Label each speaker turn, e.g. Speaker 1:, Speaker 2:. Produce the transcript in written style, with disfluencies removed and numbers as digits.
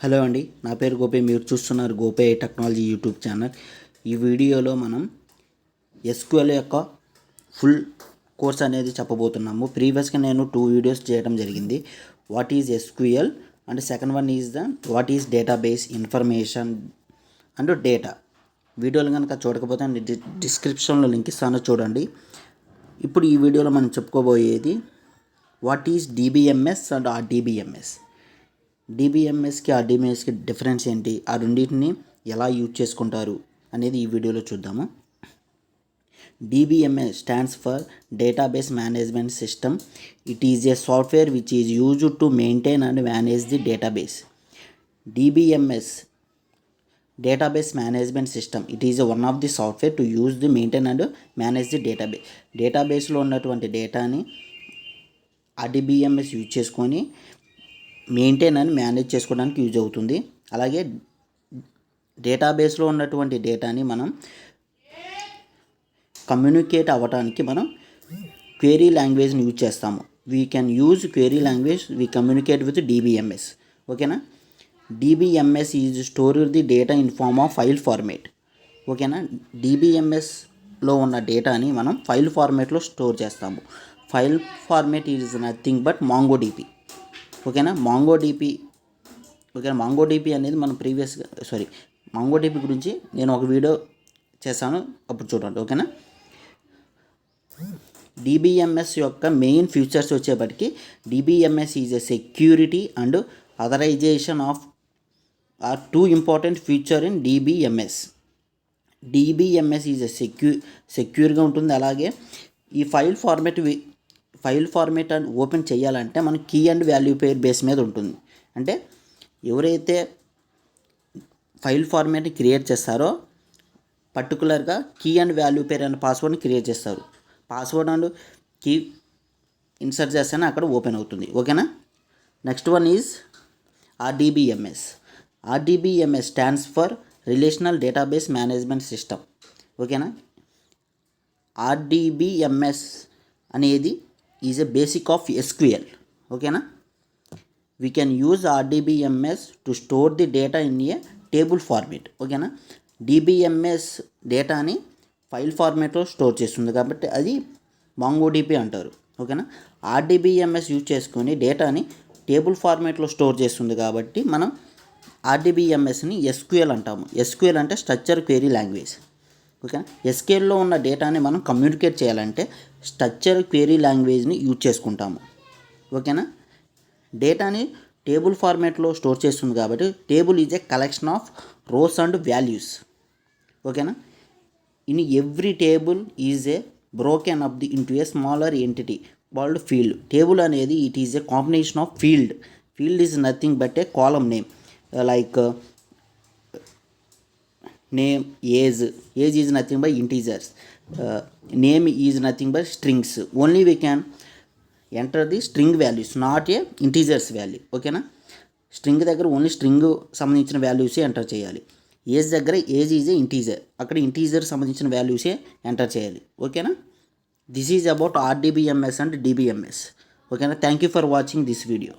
Speaker 1: Hello అండి, నా పేరు గోపి. మీరు చూస్తున్నారు గోపి టెక్నాలజీ యూట్యూబ్ ఛానల్. ఈ వీడియోలో మనం ఎస్క్యూఎల్ యొక్క ఫుల్ కోర్స్ అనేది చెప్పబోతున్నాము. ప్రీవియస్గా నేను 2 వీడియోస్ చేయడం జరిగింది. What is SQL and second one is what is database information and data. వీడియోలు కనుక చూడకపోతే డిస్క్రిప్షన్లో లింక్ ఇస్తాను, చూడండి. ఇప్పుడు ఈ వీడియోలో మనం చెప్పుకోబోయేది what is DBMS and RDBMS. DBMSకి RDBMSకి డిఫరెన్స్ ఏంటి, ఆ రెండింటిని ఎలా యూజ్ చేసుకుంటారు అనేది ఈ వీడియోలో చూద్దాము. DBMS stands for database management system. It is A software which is used to maintain and manage the database. DBMS database management system. It is one of the software to use the maintain and manage the database. డేటాబేస్లో ఉన్నటువంటి డేటాని RDBMS use చేసుకొని maintain and manage చేసుకోవడానికి use అవుతుంది. అలాగే డేటాబేస్లో ఉన్నటువంటి డేటాని మనం కమ్యూనికేట్ అవ్వడానికి మనం క్వెరీ లాంగ్వేజ్ని యూజ్ చేస్తాము. We can use query language, we communicate with DBMS. ఓకేనా. DBMS is store the data in form of file format. ఓకేనా. DBMSలో ఉన్న డేటాని మనం ఫైల్ ఫార్మేట్లో స్టోర్ చేస్తాము. File format is nothing but MongoDB. ఓకేనా. MongoDB అనేది మనం MongoDB గురించి నేను ఒక వీడియో చేశాను, అప్పుడు చూడండి. ఓకేనా. DBMS యొక్క మెయిన్ ఫీచర్స్ వచ్చేప్పటికి DBMS is a security and authorisation are 2 important feature in DBMS. DBMS is a సెక్యూర్గా ఉంటుంది. అలాగే ఈ ఫైల్ ఫార్మేట్ అండ్ ఓపెన్ చేయాలంటే మన key and value pair base మీద ఉంటుంది. అంటే ఎవరైతే ఫైల్ ఫార్మేట్ని క్రియేట్ చేస్తారో పర్టికులర్గా key and value pair and పాస్వర్డ్ని క్రియేట్ చేస్తారు. పాస్వర్డ్ అండ్ కీ ఇన్సర్ట్ చేస్తేనే అక్కడ ఓపెన్ అవుతుంది. ఓకేనా. Next one is RDBMS. RDBMS stands for relational database management system. ఓకేనా. RDBMS అనేది is a basic of SQL. ఓకేనా. We can use RDBMS to store the data in a table format. ఓకేనా. DBMS డేటాని file ఫార్మేట్లో store చేస్తుంది కాబట్టి అది MongoDB అంటారు. ఓకేనా. RDBMS యూజ్ చేసుకొని డేటాని టేబుల్ ఫార్మేట్లో స్టోర్ చేస్తుంది కాబట్టి మనం RDBMSని SQL అంటాము. SQL అంటే స్ట్రక్చర్ క్వెరీ లాంగ్వేజ్. ఓకే. SQLలో ఉన్న డేటాని మనం కమ్యూనికేట్ చేయాలంటే స్ట్రక్చర్ క్వెరీ లాంగ్వేజ్ని యూజ్ చేసుకుంటాము. ఓకేనా. డేటాని టేబుల్ ఫార్మేట్లో స్టోర్ చేస్తుంది కాబట్టి table is a collection of rows and values. ఓకేనా. In every table is a broken up into a smaller entity called field. Table అనేది it is a combination of field is nothing but a column name like name, age is nothing but integers, name is nothing but strings. Only we can enter the string values, not a integers value. ఓకేనా. String దగ్గర only string సంబంధించిన వాల్యూసే enter చేయాలి. Age దగ్గర age is a integer, అక్కడ integer సంబంధించిన వాల్యూసే enter చేయాలి. ఓకేనా. This is about RDBMS and DBMS. ఓకేనా. Thank you for watching this video.